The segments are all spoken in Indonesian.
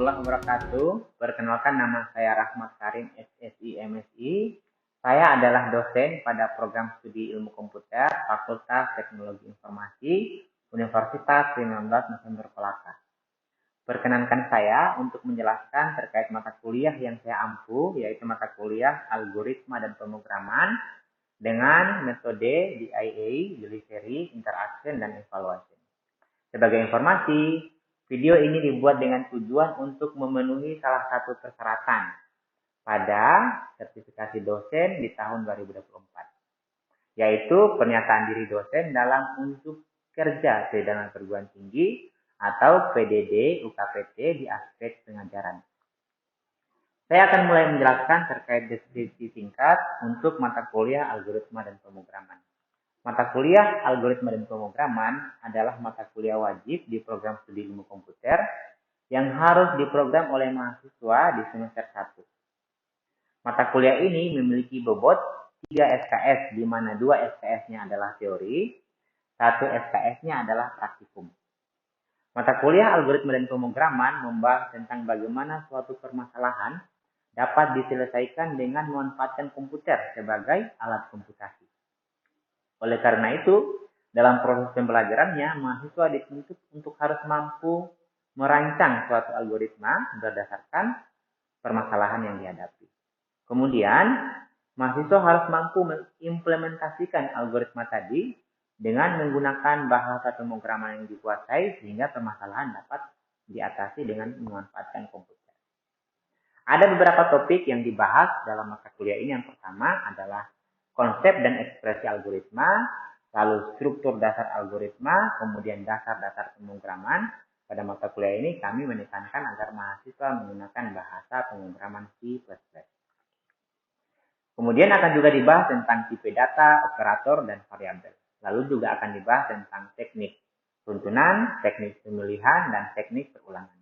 warahmatullahi wabarakatuh. Perkenalkan, nama saya Rahmat Karim, SSI MSI. Saya adalah dosen pada program studi ilmu komputer Fakultas Teknologi Informasi Universitas 19 November Pelaka. Perkenankan saya untuk menjelaskan terkait mata kuliah yang saya ampu, yaitu mata kuliah Algoritma dan Pemrograman dengan metode DIA, Delivery, Interaction, dan Evaluation. Sebagai informasi, video ini dibuat dengan tujuan untuk memenuhi salah satu persyaratan pada sertifikasi dosen di tahun 2024, yaitu pernyataan diri dosen dalam unjuk kerja di dalam perguruan tinggi atau PDD UKPT di aspek pengajaran. Saya akan mulai menjelaskan terkait deskripsi singkat untuk mata kuliah Algoritma dan Pemrograman. Mata kuliah Algoritma dan Pemrograman adalah mata kuliah wajib di program studi ilmu komputer yang harus diprogram oleh mahasiswa di semester 1. Mata kuliah ini memiliki bobot 3 SKS, di mana 2 SKS-nya adalah teori, 1 SKS-nya adalah praktikum. Mata kuliah Algoritma dan Pemrograman membahas tentang bagaimana suatu permasalahan dapat diselesaikan dengan memanfaatkan komputer sebagai alat komputasi. Oleh karena itu, dalam proses pembelajarannya, mahasiswa dituntut untuk harus mampu merancang suatu algoritma berdasarkan permasalahan yang dihadapi. Kemudian, mahasiswa harus mampu mengimplementasikan algoritma tadi dengan menggunakan bahasa pemrograman yang dikuasai sehingga permasalahan dapat diatasi dengan memanfaatkan komputer. Ada beberapa topik yang dibahas dalam mata kuliah ini. Yang pertama adalah konsep dan ekspresi algoritma, lalu struktur dasar algoritma, kemudian dasar-dasar pemrograman. Pada mata kuliah ini kami menekankan agar mahasiswa menggunakan bahasa pemrograman C++. Kemudian akan juga dibahas tentang tipe data, operator, dan variabel. Lalu juga akan dibahas tentang teknik runtunan, teknik pemilihan, dan teknik perulangan.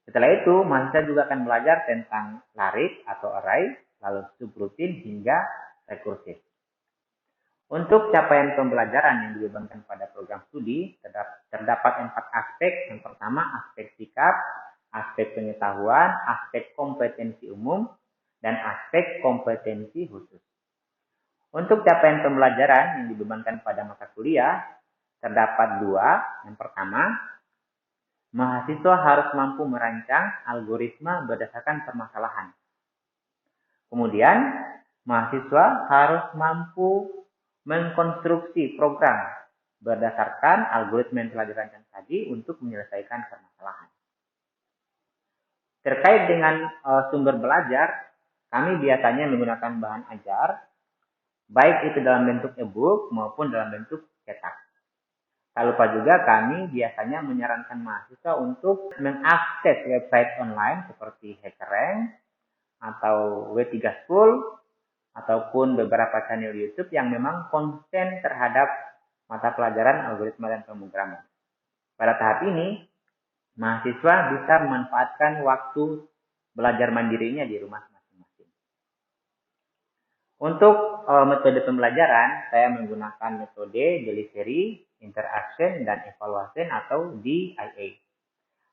Setelah itu, mahasiswa juga akan belajar tentang larik atau array, lalu subrutin hingga rekursif. Untuk capaian pembelajaran yang dibebankan pada program studi, terdapat 4 aspek. Yang pertama, aspek sikap, aspek pengetahuan, aspek kompetensi umum, dan aspek kompetensi khusus. Untuk capaian pembelajaran yang dibebankan pada mata kuliah, terdapat 2. Yang pertama, mahasiswa harus mampu merancang algoritma berdasarkan permasalahan. Kemudian, mahasiswa harus mampu mengkonstruksi program berdasarkan algoritma yang telah dirancang tadi untuk menyelesaikan permasalahan. Terkait dengan sumber belajar, kami biasanya menggunakan bahan ajar, baik itu dalam bentuk e-book maupun dalam bentuk cetak. Tak lupa juga kami biasanya menyarankan mahasiswa untuk mengakses website online seperti HackerRank atau W3 School ataupun beberapa channel YouTube yang memang konsen terhadap mata pelajaran algoritma dan pemrograman. Pada tahap ini, mahasiswa bisa memanfaatkan waktu belajar mandirinya di rumah masing-masing. Untuk metode pembelajaran, saya menggunakan metode Delivery, Interaction, dan Evaluation atau DIA.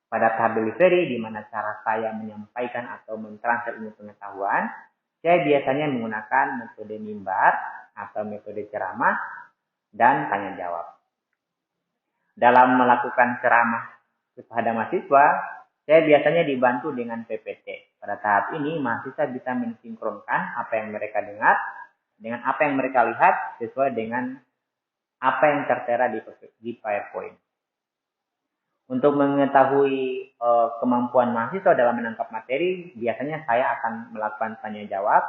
Pada tahap delivery, di mana cara saya menyampaikan atau mentransfer ilmu pengetahuan, saya biasanya menggunakan metode mimbar atau metode ceramah dan tanya jawab. Dalam melakukan ceramah kepada mahasiswa, saya biasanya dibantu dengan PPT. Pada tahap ini, mahasiswa bisa mensinkronkan apa yang mereka dengar dengan apa yang mereka lihat sesuai dengan apa yang tertera di PowerPoint. Untuk mengetahui kemampuan mahasiswa dalam menangkap materi, biasanya saya akan melakukan tanya jawab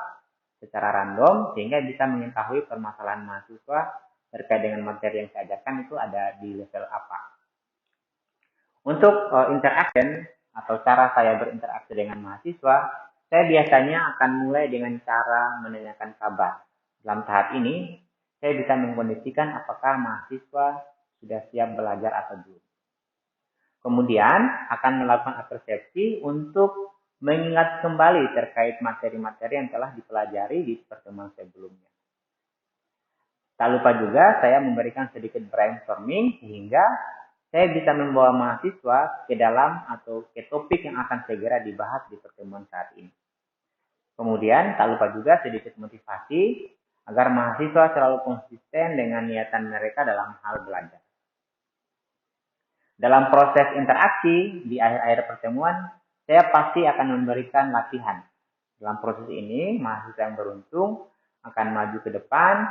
secara random sehingga bisa mengetahui permasalahan mahasiswa terkait dengan materi yang saya ajarkan itu ada di level apa. Untuk interaction atau cara saya berinteraksi dengan mahasiswa, saya biasanya akan mulai dengan cara menanyakan kabar. Dalam tahap ini, saya bisa mengkondisikan apakah mahasiswa sudah siap belajar atau belum. Kemudian akan melakukan persepsi untuk mengingat kembali terkait materi-materi yang telah dipelajari di pertemuan sebelumnya. Tak lupa juga saya memberikan sedikit brainstorming sehingga saya bisa membawa mahasiswa ke dalam atau ke topik yang akan segera dibahas di pertemuan saat ini. Kemudian, tak lupa juga sedikit motivasi agar mahasiswa selalu konsisten dengan niatan mereka dalam hal belajar. Dalam proses interaksi di akhir-akhir pertemuan, saya pasti akan memberikan latihan. Dalam proses ini, mahasiswa yang beruntung akan maju ke depan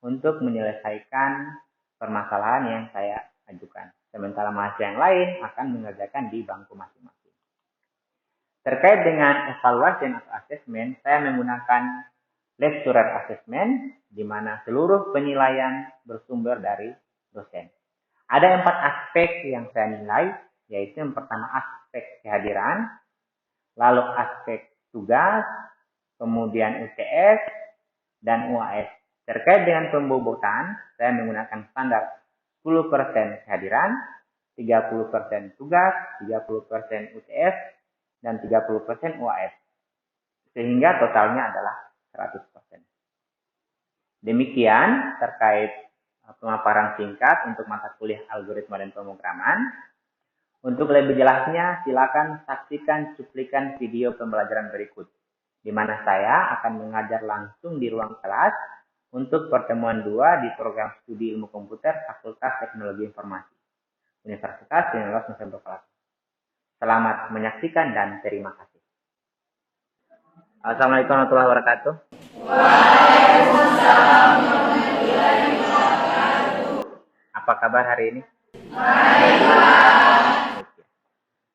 untuk menyelesaikan permasalahan yang saya ajukan. Sementara mahasiswa yang lain akan mengerjakan di bangku masing-masing. Terkait dengan evaluasi atau asesmen, saya menggunakan lecturer assessment, di mana seluruh penilaian bersumber dari dosen. Ada 4 aspek yang saya nilai, yaitu yang pertama aspek kehadiran, lalu aspek tugas, kemudian UTS, dan UAS. Terkait dengan pembobotan, saya menggunakan standar 10% kehadiran, 30% tugas, 30% UTS, dan 30% UAS. Sehingga totalnya adalah 100%. Demikian terkait pemaparan singkat untuk mata kuliah algoritma dan pemrograman. Untuk lebih jelasnya, silakan saksikan cuplikan video pembelajaran berikut, di mana saya akan mengajar langsung di ruang kelas untuk pertemuan 2 di program studi ilmu komputer Fakultas Teknologi Informasi, Universitas Nusantara Kelas. Selamat menyaksikan dan terima kasih. Assalamualaikum warahmatullahi wabarakatuh. Waalaikumsalam warahmatullahi wabarakatuh. Apa kabar hari ini? Baik.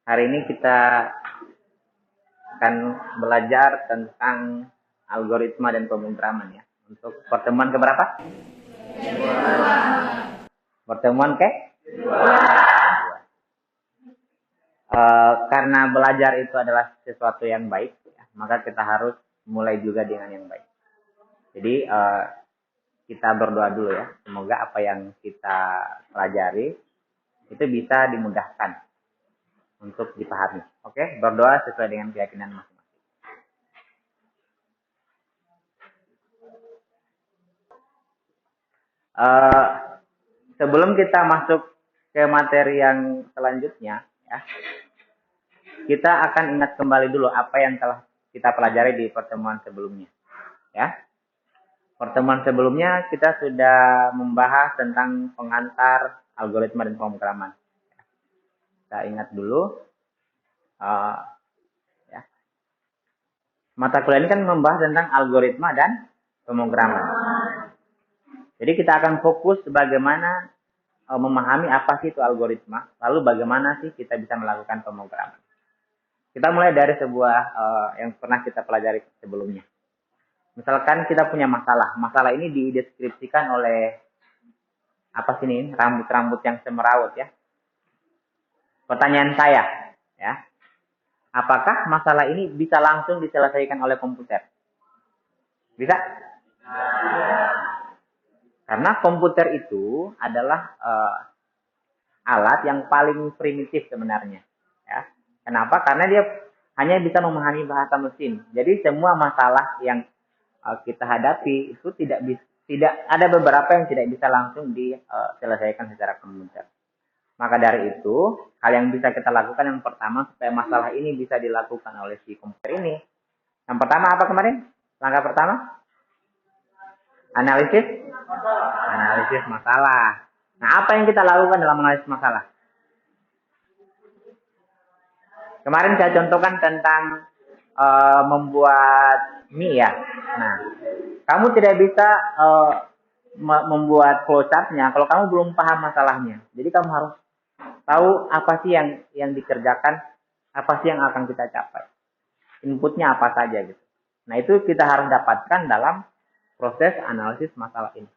Hari ini kita akan belajar tentang algoritma dan pemrograman ya. Untuk pertemuan keberapa? Pertemuan ke? Karena belajar itu adalah sesuatu yang baik, ya, maka kita harus mulai juga dengan yang baik. Jadi kita berdoa dulu ya, semoga apa yang kita pelajari itu bisa dimudahkan untuk dipahami. Oke, berdoa sesuai dengan keyakinan masing-masing. Sebelum kita masuk ke materi yang selanjutnya, ya, kita akan ingat kembali dulu apa yang telah kita pelajari di pertemuan sebelumnya. Ya, pertemuan sebelumnya kita sudah membahas tentang pengantar algoritma dan pemrograman. Kita ingat dulu, ya. Mata kuliah ini kan membahas tentang algoritma dan pemrograman. Jadi kita akan fokus bagaimana memahami apa sih itu algoritma, lalu bagaimana sih kita bisa melakukan pemrograman. Kita mulai dari sebuah yang pernah kita pelajari sebelumnya. Misalkan kita punya masalah. Masalah ini dideskripsikan oleh apa sih ini? Rambut-rambut yang semeraut ya. Pertanyaan saya, ya. Apakah masalah ini bisa langsung diselesaikan oleh komputer? Bisa? Karena komputer itu adalah alat yang paling primitif sebenarnya. Ya. Kenapa? Karena dia hanya bisa memahami bahasa mesin. Jadi semua masalah yang kita hadapi itu tidak ada beberapa yang tidak bisa langsung diselesaikan secara komputer. Maka dari itu, hal yang bisa kita lakukan yang pertama supaya masalah ini bisa dilakukan oleh si komputer ini. Yang pertama apa kemarin? Langkah pertama? Analisis masalah. Nah, apa yang kita lakukan dalam analisis masalah? Kemarin saya contohkan tentang membuat mie ya. Nah, kamu tidak bisa membuat flowchart-nya kalau kamu belum paham masalahnya. Jadi kamu harus tahu apa sih yang dikerjakan, apa sih yang akan kita capai. Inputnya apa saja gitu. Nah, itu kita harus dapatkan dalam proses analisis masalah ini.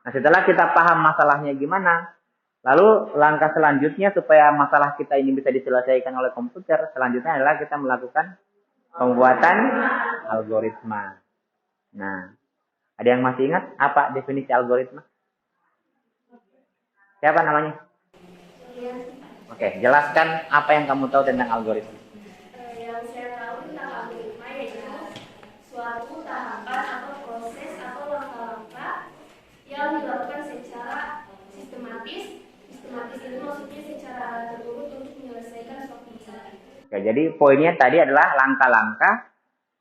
Nah, setelah kita paham masalahnya gimana, lalu langkah selanjutnya supaya masalah kita ini bisa diselesaikan oleh komputer, selanjutnya adalah kita melakukan pembuatan algoritma. Nah, ada yang masih ingat apa definisi algoritma? Siapa namanya? Oke, jelaskan apa yang kamu tahu tentang algoritma. Yang saya tahu tentang algoritma yaitu suatu tahapan atau proses atau langkah-langkah yang dilakukan secara sistematis. Sistematis itu maksudnya Oke, jadi poinnya tadi adalah langkah-langkah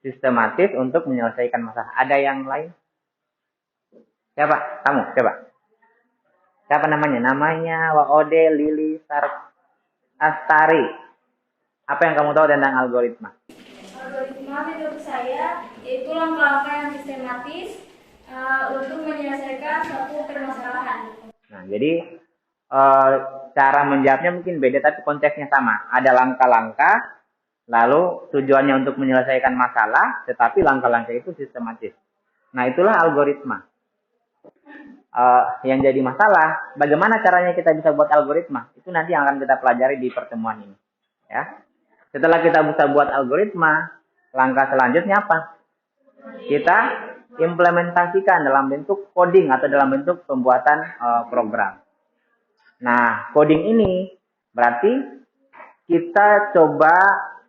sistematis untuk menyelesaikan masalah. Ada yang lain? Siapa? Kamu, coba. Siapa namanya? Namanya Waode Lili Astari. Apa yang kamu tahu tentang algoritma? Algoritma menurut saya yaitu langkah-langkah yang sistematis untuk menyelesaikan suatu permasalahan. Nah, jadi cara menjawabnya mungkin beda tapi konteksnya sama. Ada langkah-langkah, lalu tujuannya untuk menyelesaikan masalah, tetapi langkah-langkah itu sistematis. Nah, itulah algoritma. Yang jadi masalah, bagaimana caranya kita bisa buat algoritma? Itu nanti yang akan kita pelajari di pertemuan ini. Ya. Setelah kita bisa buat algoritma, langkah selanjutnya apa? Kita implementasikan dalam bentuk coding atau dalam bentuk pembuatan program. Nah, coding ini berarti kita coba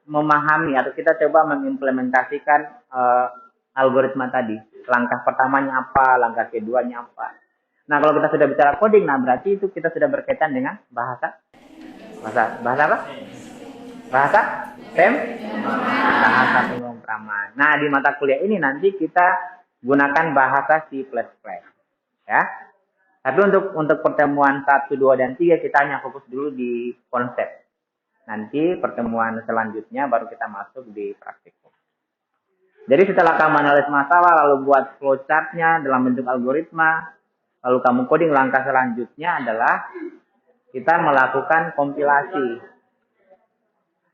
memahami atau kita coba mengimplementasikan algoritma tadi. Langkah pertamanya apa, langkah keduanya apa. Nah, kalau kita sudah bicara coding, nah berarti itu kita sudah berkaitan dengan bahasa apa? Bahasa pemrograman. Nah, di mata kuliah ini nanti kita gunakan bahasa C++. Ya. Tapi untuk pertemuan 1, 2, dan 3 kita hanya fokus dulu di konsep. Nanti pertemuan selanjutnya baru kita masuk di praktikum. Jadi setelah kamu analisis masalah, lalu buat flowchart-nya dalam bentuk algoritma, lalu kamu coding, langkah selanjutnya adalah kita melakukan kompilasi.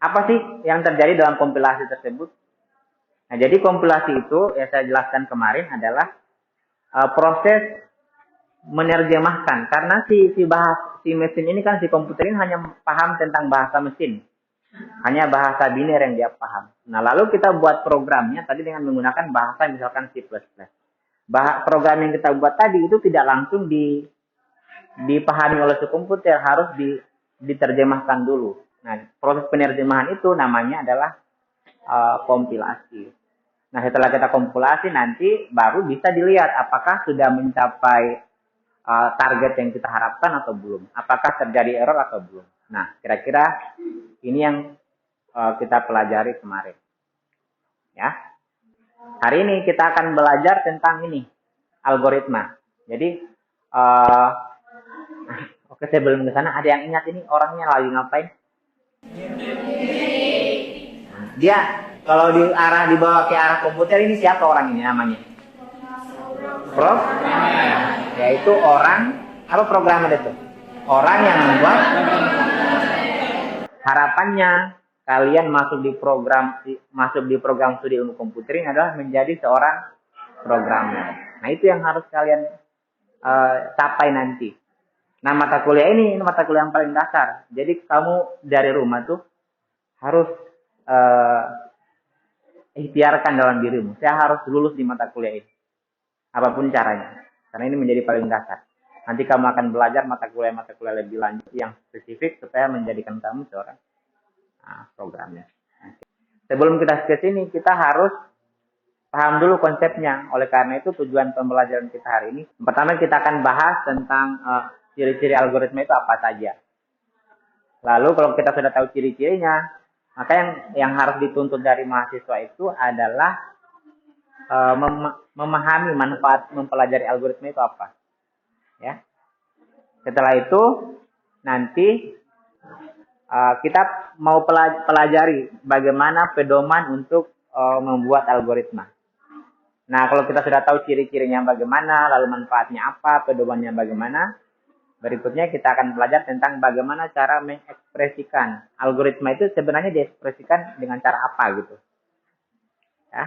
Apa sih yang terjadi dalam kompilasi tersebut? Nah, jadi kompilasi itu, yang saya jelaskan kemarin adalah proses menerjemahkan. Karena si mesin ini kan, si komputer ini hanya paham tentang bahasa mesin. Hanya bahasa biner yang dia paham. Nah, lalu kita buat programnya tadi dengan menggunakan bahasa misalkan C++. Program yang kita buat tadi itu tidak langsung dipahami oleh si komputer, harus diterjemahkan dulu. Nah, proses penerjemahan itu namanya adalah kompilasi. Nah, setelah kita kompilasi nanti baru bisa dilihat apakah sudah mencapai target yang kita harapkan atau belum. Apakah terjadi error atau belum. Nah, kira-kira ini yang kita pelajari kemarin. Ya. Hari ini kita akan belajar tentang ini, algoritma. Jadi, oke, sebelum ke sana, ada yang ingat ini orangnya lagi ngapain? Dia kalau dibawa ke arah komputer, ini siapa orang ini namanya? Yaitu orang, apa programmer itu? Orang yang membuat. Harapannya kalian masuk di program studi ilmu komputer ini adalah menjadi seorang programmer. Nah, itu yang harus kalian capai nanti. Nah, mata kuliah ini mata kuliah yang paling dasar. Jadi kamu dari rumah tuh harus ikhtiarkan dalam dirimu. Saya harus lulus di mata kuliah ini. Apapun caranya. Karena ini menjadi paling dasar. Nanti kamu akan belajar mata kuliah lebih lanjut yang spesifik supaya menjadikan kamu seorang programmer. Sebelum kita ke sini, kita harus paham dulu konsepnya. Oleh karena itu tujuan pembelajaran kita hari ini, pertama kita akan bahas tentang ciri-ciri algoritma itu apa saja. Lalu kalau kita sudah tahu ciri-cirinya, maka yang harus dituntut dari mahasiswa itu adalah memahami manfaat mempelajari algoritma itu apa. Ya. Setelah itu nanti kita mau pelajari bagaimana pedoman untuk membuat algoritma. Nah, kalau kita sudah tahu ciri-cirinya bagaimana, lalu manfaatnya apa, pedomannya bagaimana, berikutnya kita akan belajar tentang bagaimana cara mengekspresikan algoritma itu sebenarnya diekspresikan dengan cara apa gitu. Ya.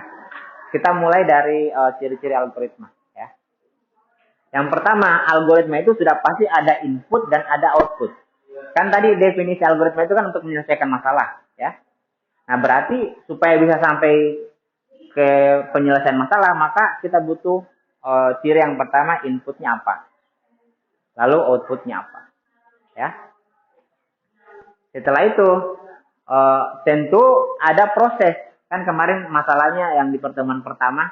Kita mulai dari ciri-ciri algoritma. Yang pertama, algoritma itu sudah pasti ada input dan ada output. Kan tadi definisi algoritma itu kan untuk menyelesaikan masalah, ya. Nah, berarti supaya bisa sampai ke penyelesaian masalah, maka kita butuh ciri yang pertama, inputnya apa. Lalu outputnya apa. Ya. Setelah itu, tentu ada proses. Kan kemarin masalahnya yang di pertemuan pertama,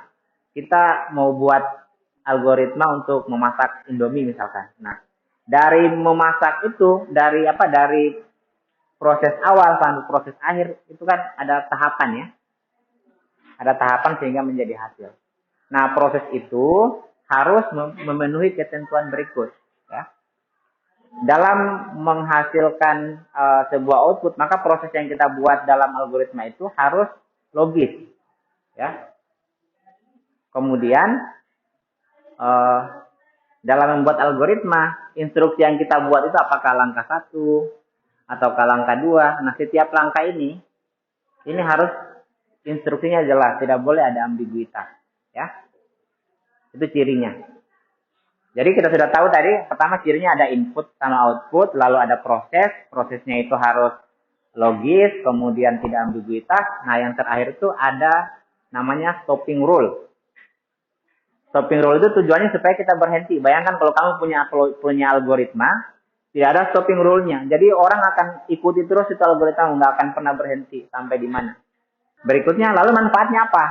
kita mau buat algoritma untuk memasak Indomie misalkan. Nah, dari memasak itu, dari proses awal sampai proses akhir itu kan ada tahapan ya. Ada tahapan sehingga menjadi hasil. Nah, proses itu harus memenuhi ketentuan berikut. Ya. Dalam menghasilkan sebuah output, maka proses yang kita buat dalam algoritma itu harus logis. Ya. Kemudian, dalam membuat algoritma, instruksi yang kita buat itu apakah langkah 1 atau langkah 2. Nah, setiap langkah ini harus instruksinya jelas, tidak boleh ada ambiguitas. Ya. Itu cirinya. Jadi kita sudah tahu tadi, pertama cirinya ada input sama output, lalu ada proses, prosesnya itu harus logis, kemudian tidak ambiguitas. Nah, yang terakhir itu ada namanya stopping rule. Stopping rule itu tujuannya supaya kita berhenti. Bayangkan kalau kamu punya algoritma, tidak ada stopping rule-nya. Jadi orang akan ikuti terus itu algoritma, nggak akan pernah berhenti sampai di mana. Berikutnya, lalu manfaatnya apa?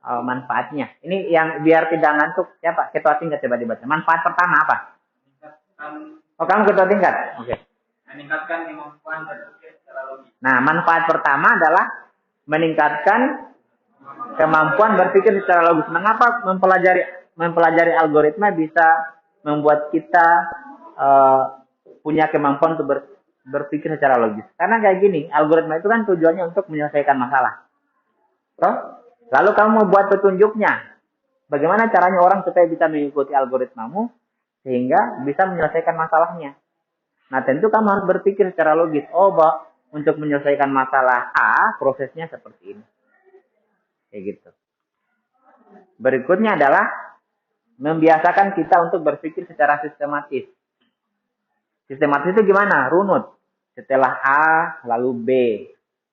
Manfaatnya. Ini yang biar tidak ngantuk. Siapa? Ketua tingkat coba dibaca. Manfaat pertama apa? Oh, kamu ketua tingkat? Oke. Meningkatkan kemampuan berpikir secara logis. Nah, manfaat pertama adalah meningkatkan kemampuan berpikir secara logis. Mengapa mempelajari algoritma bisa membuat kita punya kemampuan untuk berpikir secara logis? Karena kayak gini, algoritma itu kan tujuannya untuk menyelesaikan masalah. Toh? Lalu kamu mau buat petunjuknya. Bagaimana caranya orang supaya bisa mengikuti algoritmamu sehingga bisa menyelesaikan masalahnya. Nah, tentu kamu harus berpikir secara logis. Oh, untuk menyelesaikan masalah A, prosesnya seperti ini. Kayak gitu. Berikutnya adalah membiasakan kita untuk berpikir secara sistematis. Sistematis itu gimana? Runut. Setelah A, lalu B.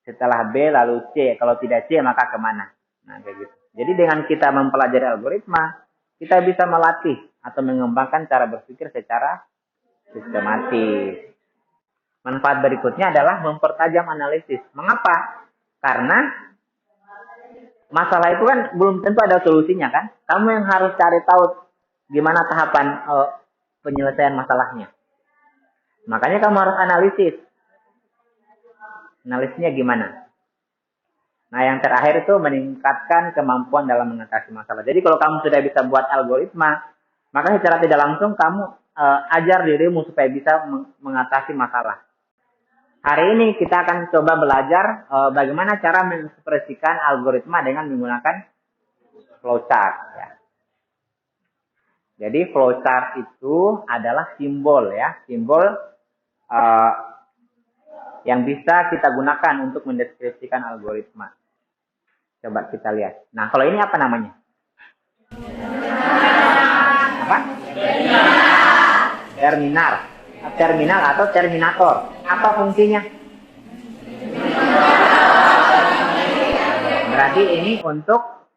Setelah B, lalu C. Kalau tidak C, maka kemana? Nah, kayak gitu. Jadi dengan kita mempelajari algoritma, kita bisa melatih atau mengembangkan cara berpikir secara sistematis. Manfaat berikutnya adalah mempertajam analisis. Mengapa? Karena masalah itu kan belum tentu ada solusinya kan. Kamu yang harus cari tahu gimana tahapan penyelesaian masalahnya. Makanya kamu harus analisis. Analisisnya gimana? Nah, yang terakhir itu meningkatkan kemampuan dalam mengatasi masalah. Jadi kalau kamu sudah bisa buat algoritma, maka secara tidak langsung kamu ajar dirimu supaya bisa mengatasi masalah. Hari ini kita akan coba belajar bagaimana cara mengekspresikan algoritma dengan menggunakan flowchart. Ya. Jadi flowchart itu adalah simbol ya, simbol yang bisa kita gunakan untuk mendeskripsikan algoritma. Coba kita lihat. Nah, kalau ini apa namanya? Apa? Terminal. Terminal atau terminator. Apa fungsinya? Berarti ini untuk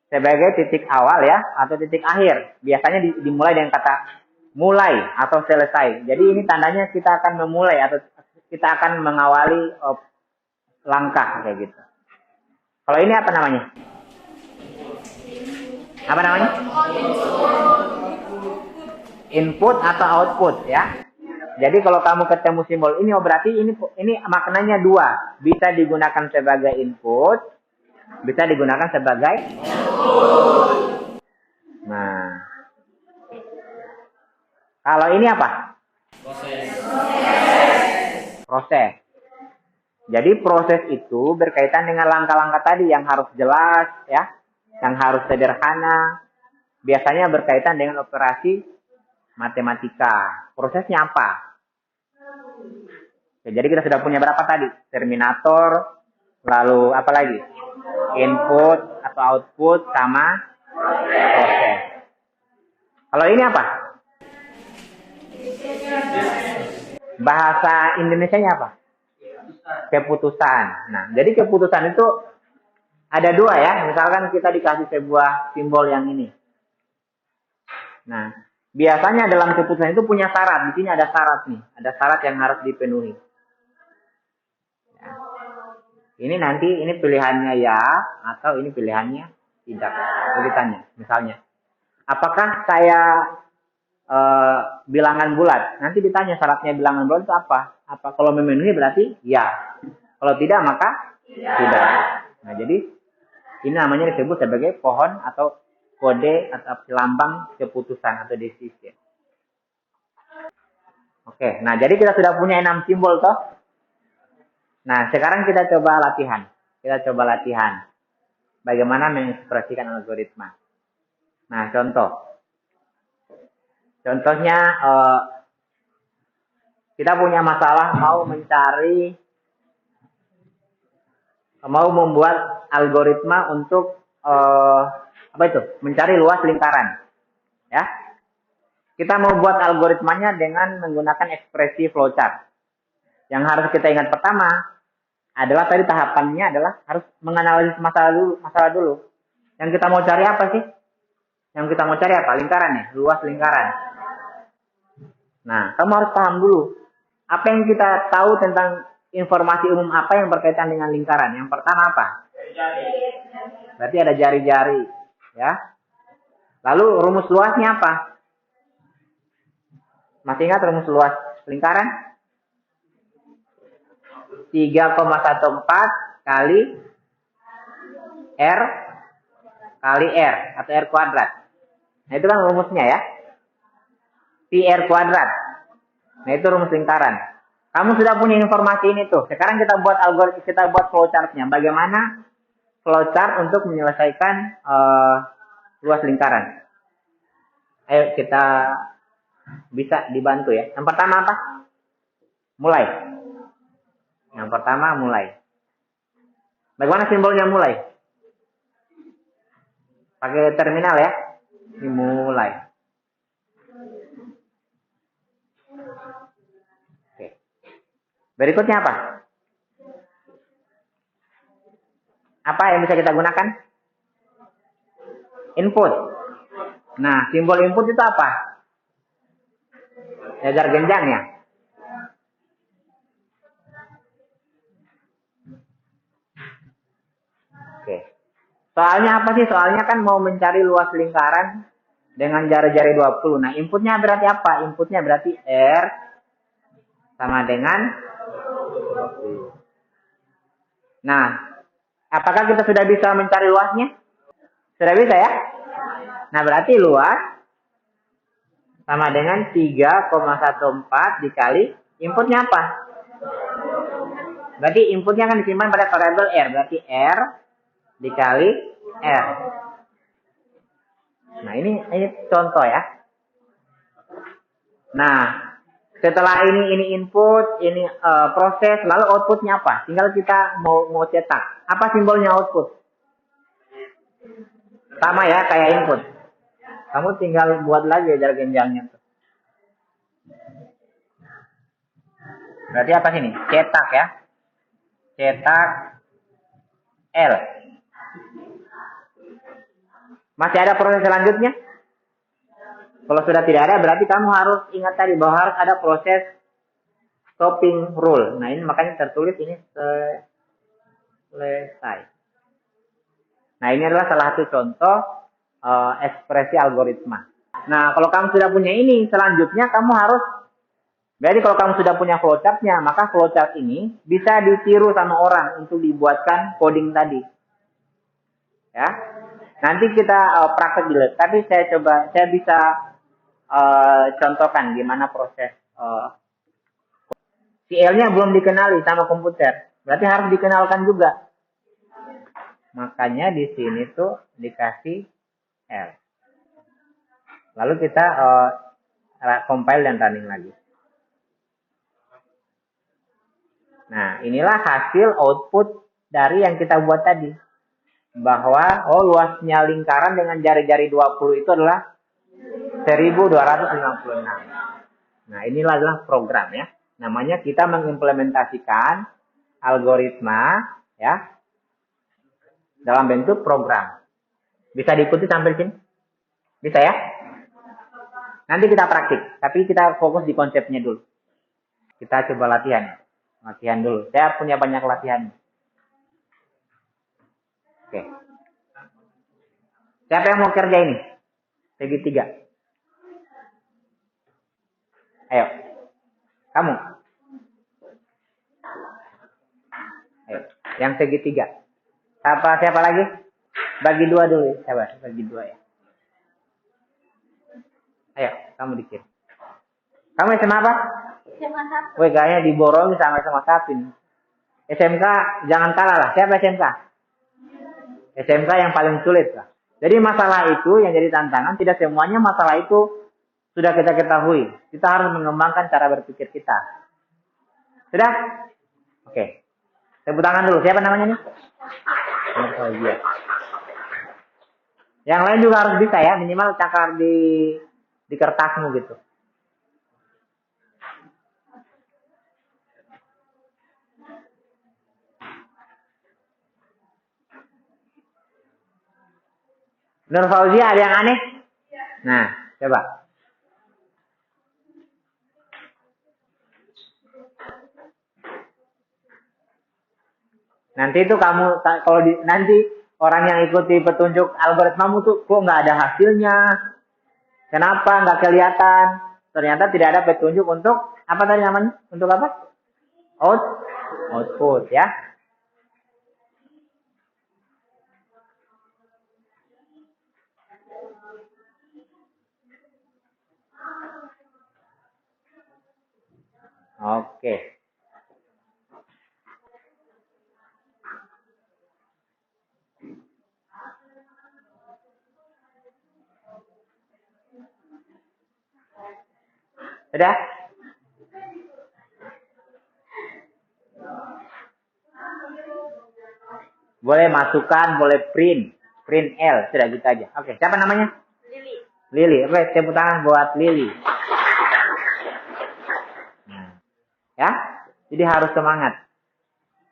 sebagai titik awal ya, atau titik akhir. Biasanya dimulai dengan kata mulai atau selesai. Jadi ini tandanya kita akan memulai atau kita akan mengawali langkah kayak gitu. Kalau ini apa namanya? Apa namanya? Input atau output ya. Jadi kalau kamu ketemu simbol ini, berarti ini maknanya dua. Bisa digunakan sebagai input, bisa digunakan sebagai output. Nah, kalau ini apa? Proses. Jadi proses itu berkaitan dengan langkah-langkah tadi yang harus jelas ya, yang harus sederhana. Biasanya berkaitan dengan operasi matematika. Prosesnya apa? Jadi kita sudah punya berapa tadi? Terminator, lalu apa lagi? Input atau output sama proses. Kalau ini apa? Bahasa Indonesianya apa? Keputusan. Nah, jadi keputusan itu ada dua ya. Misalkan kita dikasih sebuah simbol yang ini. Nah, biasanya dalam keputusan itu punya syarat. Di sini ada syarat nih. Ada syarat yang harus dipenuhi. Ya. Ini nanti ini pilihannya ya atau ini pilihannya tidak. Ditanya, misalnya, apakah saya bilangan bulat. Nanti ditanya syaratnya bilangan bulat itu apa? Apa kalau memenuhi berarti ya. Kalau tidak maka tidak. Nah, jadi ini namanya disebut sebagai pohon atau kode atau lambang keputusan atau decision. Oke, nah jadi kita sudah punya 6 simbol toh. Nah, sekarang kita coba latihan. Bagaimana mengekspresikan algoritma. Nah, contohnya kita punya masalah mau membuat algoritma untuk mencari luas lingkaran. Ya. Kita mau buat algoritmanya dengan menggunakan ekspresi flowchart. Yang harus kita ingat pertama adalah tadi tahapannya adalah harus menganalisis masalah dulu. Yang kita mau cari apa sih? Yang kita mau cari apa? Lingkaran ya, luas lingkaran. Nah, kamu harus paham dulu apa yang kita tahu tentang informasi umum apa yang berkaitan dengan lingkaran. Yang pertama apa? Berarti ada jari-jari, ya. Lalu rumus luasnya apa? Masih ingat rumus luas lingkaran? 3,14 kali R kali R atau R kuadrat. Nah, itu kan rumusnya ya. Pi R kuadrat. Nah, itu rumus lingkaran. Kamu sudah punya informasi ini tuh. Sekarang kita buat algoritma, kita buat flowchart-nya. Bagaimana flowchart untuk menyelesaikan luas lingkaran? Ayo kita bisa dibantu ya. Yang pertama apa? Mulai. Yang pertama mulai. Bagaimana simbolnya mulai? Pakai terminal ya. Mulai. Oke. Berikutnya apa? Apa yang bisa kita gunakan? Input. Nah, simbol input itu apa? Jajar genjang ya. Oke. Soalnya apa sih? Soalnya kan mau mencari luas lingkaran dengan jari-jari 20. Nah, inputnya berarti apa? Inputnya berarti R sama dengan 20. Nah, apakah kita sudah bisa mencari luasnya? Sudah bisa ya? Nah, berarti luas sama dengan 3,14 dikali inputnya apa? Berarti inputnya akan disimpan pada variabel R. Berarti R dikali R. Nah, ini contoh ya. Nah, setelah ini input, ini proses, lalu outputnya apa? Tinggal kita mau cetak. Apa simbolnya output? Sama ya, kayak input. Kamu tinggal buat lagi jajar genjangnya tuh. Berarti apa sini? Cetak ya. Cetak L. Masih ada proses selanjutnya? Kalau sudah tidak ada, berarti kamu harus ingat tadi bahwa harus ada proses stopping rule. Nah, ini makanya tertulis ini selesai. Nah, ini adalah salah satu contoh ekspresi algoritma. Nah, kalau kamu sudah punya ini, selanjutnya kamu harus, berarti kalau kamu sudah punya flowchart-nya, maka flowchart ini bisa ditiru sama orang untuk dibuatkan coding tadi. Ya. Nanti kita praktek dulu. Tapi saya bisa contohkan gimana proses. Si L-nya belum dikenali sama komputer. Berarti harus dikenalkan juga. Makanya di sini tuh dikasih L. Lalu kita compile dan running lagi. Nah, inilah hasil output dari yang kita buat tadi. Bahwa luasnya lingkaran dengan jari-jari 20 itu adalah 1256. Nah, inilah adalah program ya. Namanya kita mengimplementasikan algoritma ya dalam bentuk program. Bisa diikuti sampai sini? Bisa ya? Nanti kita praktik, tapi kita fokus di konsepnya dulu. Kita coba latihan. Latihan dulu. Saya punya banyak latihan. Oke. Siapa yang mau kerja ini? Segitiga. Ayo. Kamu. Ayo. Yang segitiga. Siapa lagi? Bagi dua dulu. Sabar, bagi dua ya. Ayo, kamu di kiri. Kamu SMA apa? SMA 1. Woi, kayaknya diborong sama SMA 1 ini. SMK jangan kalah lah. Siapa SMK? SMK yang paling sulit lah. Jadi masalah itu yang jadi tantangan, tidak semuanya masalah itu sudah kita ketahui. Kita harus mengembangkan cara berpikir kita. Sudah? Oke. Tepuk tangan dulu. Siapa namanya nih? Fauzia. Yang lain juga harus bisa ya, minimal cakar di kertasmu gitu. Nur Fauzia, ada yang aneh? Nah, coba. Nanti itu kamu, kalau nanti orang yang ikuti petunjuk algoritmamu tuh kok nggak ada hasilnya. Kenapa nggak kelihatan? Ternyata tidak ada petunjuk untuk apa tadi namanya? Untuk apa? Output ya. Oke. Sudah? Boleh masukkan, boleh print L, sudah gitu aja. Oke, siapa namanya? Lili. Oke, tepuk tangan buat Lili. Ya, jadi harus semangat.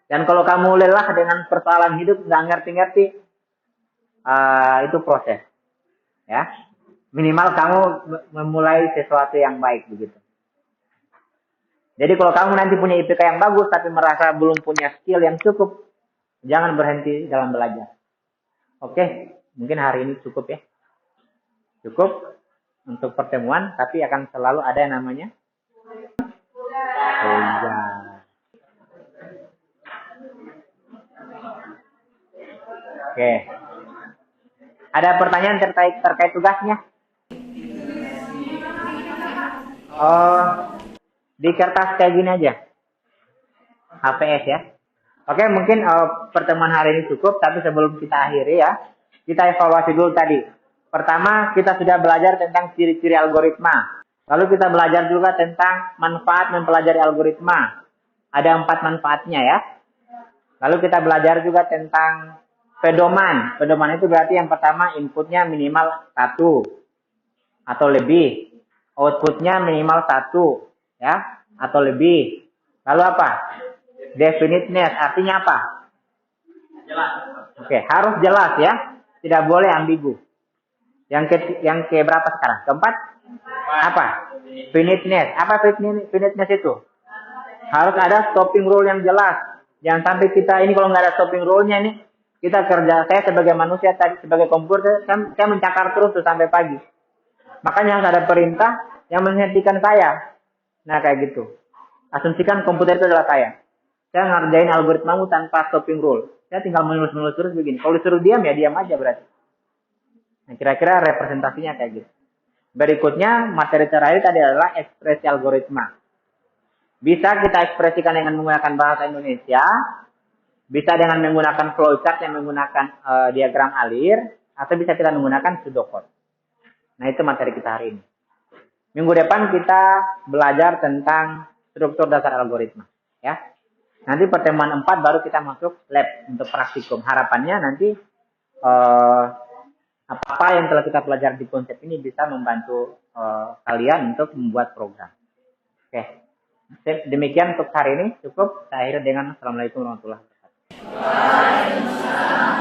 Dan kalau kamu lelah dengan persoalan hidup, nggak ngerti-ngerti, itu proses. Ya, minimal kamu memulai sesuatu yang baik begitu. Jadi kalau kamu nanti punya IPK yang bagus, tapi merasa belum punya skill yang cukup, jangan berhenti dalam belajar. Oke, mungkin hari ini cukup ya. Cukup untuk pertemuan, tapi akan selalu ada yang namanya Oke. Ada pertanyaan terkait tugasnya? Oh, di kertas kayak gini aja. HPS ya. Oke, mungkin pertemuan hari ini cukup, tapi sebelum kita akhiri ya, kita evaluasi dulu tadi. Pertama, kita sudah belajar tentang ciri-ciri algoritma. Lalu kita belajar juga tentang manfaat mempelajari algoritma. Ada 4 manfaatnya ya. Lalu kita belajar juga tentang pedoman. Pedoman itu berarti yang pertama inputnya minimal 1 atau lebih. Outputnya minimal 1 ya atau lebih. Lalu apa? Definiteness artinya apa? Jelas. Oke, harus jelas ya. Tidak boleh ambigu. Yang ke berapa sekarang? Keempat? Apa? Finiteness. Apa finiteness itu? Harus ada stopping rule yang jelas. Jangan sampai kita ini kalau nggak ada stopping rule-nya ini, kita kerja, saya sebagai manusia tadi sebagai komputer, saya mencakar terus tuh sampai pagi. Makanya harus ada perintah yang menghentikan saya. Nah kayak gitu. Asumsikan komputer itu adalah saya. Saya ngerjain algoritmamu tanpa stopping rule. Saya tinggal menulis terus begini. Kalau disuruh diam ya diam aja berarti. Nah kira-kira representasinya kayak gitu. Berikutnya materi terakhir tadi adalah ekspresi algoritma. Bisa kita ekspresikan dengan menggunakan bahasa Indonesia. Bisa dengan menggunakan flowchart yang menggunakan diagram alir. Atau bisa kita menggunakan pseudocode. Nah itu materi kita hari ini. Minggu depan kita belajar tentang struktur dasar algoritma. Ya. Nanti pertemuan 4 baru kita masuk lab untuk praktikum. Harapannya nanti apa yang telah kita pelajari di konsep ini bisa membantu kalian untuk membuat program. Oke. Demikian untuk hari ini cukup. Saya akhiri dengan Assalamualaikum warahmatullahi wabarakatuh.